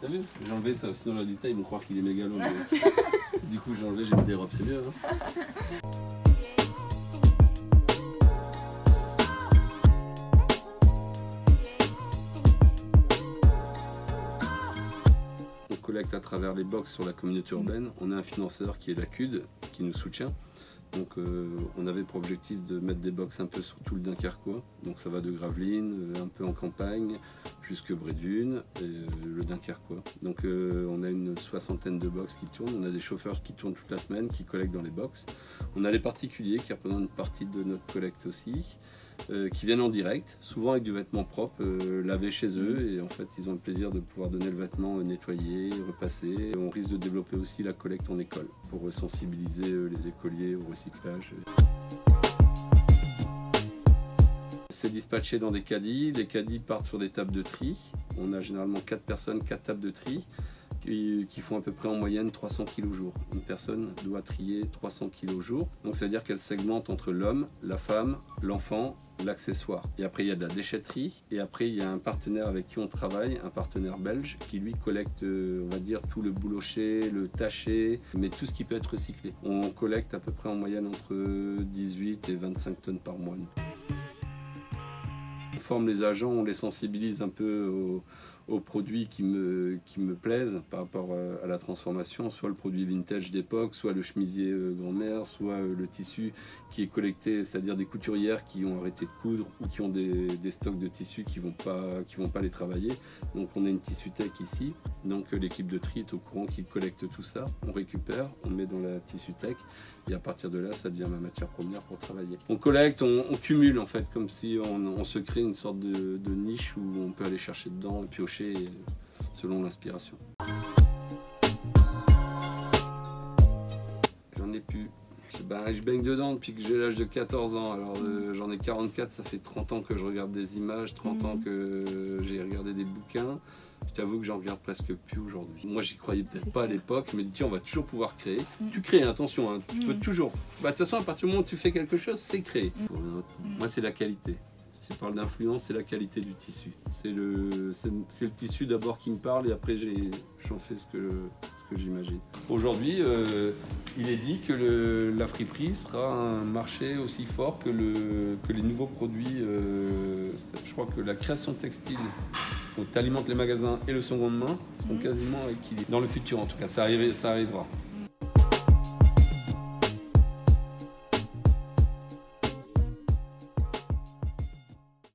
T'as vu? J'ai enlevé ça aussi dans la détail, ils vont croire qu'il est mégalo. Mais... du coup j'ai enlevé, j'ai mis des robes, c'est mieux. Hein. On collecte à travers les box sur la communauté urbaine. On a un financeur qui est la CUD, qui nous soutient. Donc on avait pour objectif de mettre des box un peu sur tout le Dunkerquois. Donc ça va de Gravelines, un peu en campagne, jusque Brédune et le Dunkerquois. Donc on a une 60aine de box qui tournent. On a des chauffeurs qui tournent toute la semaine, qui collectent dans les box. On a les particuliers qui représentent une partie de notre collecte aussi. Qui viennent en direct, souvent avec du vêtement propre, lavé chez eux, et en fait ils ont le plaisir de pouvoir donner le vêtement nettoyé, repassé. On risque de développer aussi la collecte en école pour sensibiliser les écoliers au recyclage. C'est dispatché dans des caddies, les caddies partent sur des tables de tri. On a généralement 4 personnes, 4 tables de tri qui font à peu près en moyenne 300 kg au jour. Une personne doit trier 300 kg au jour. Donc ça veut dire qu'elle segmente entre l'homme, la femme, l'enfant, l'accessoire. Et après il y a de la déchetterie. Et après il y a un partenaire avec qui on travaille, un partenaire belge, qui lui collecte, on va dire, tout le bouloché, le taché, mais tout ce qui peut être recyclé. On collecte à peu près en moyenne entre 18 et 25 tonnes par mois. On forme les agents, on les sensibilise un peu aux produits qui me plaisent par rapport à la transformation, soit le produit vintage d'époque, soit le chemisier grand-mère, soit le tissu qui est collecté, c'est-à-dire des couturières qui ont arrêté de coudre ou qui ont des stocks de tissus qui vont pas les travailler. Donc on a une Tissutech ici, donc l'équipe de tri est au courant qu'ils collectent tout ça, on récupère, on met dans la Tissutech et à partir de là ça devient ma matière première pour travailler. On collecte, on cumule en fait, comme si on se crée une sorte de niche où on peut aller chercher dedans et piocher selon l'inspiration. J'en ai plus. Je baigne dedans depuis que j'ai l'âge de 14 ans. Alors j'en ai 44, ça fait 30 ans que je regarde des images, 30 ans que j'ai regardé des bouquins. Je t'avoue que j'en regarde presque plus aujourd'hui. Moi j'y croyais peut-être pas à l'époque, mais tiens, on va toujours pouvoir créer. Tu crées, attention, hein, tu peux toujours. De toute façon, à partir du moment où tu fais quelque chose, c'est créer. Moi c'est la qualité. Si je parle d'influence, c'est la qualité du tissu. C'est le tissu d'abord qui me parle et après j'en fais ce que j'imagine. Aujourd'hui, il est dit que la friperie sera un marché aussi fort que les nouveaux produits. Je crois que la création textile, donc tu alimentes les magasins et le seconde main, seront quasiment équilibrés. Dans le futur en tout cas, ça arrivera.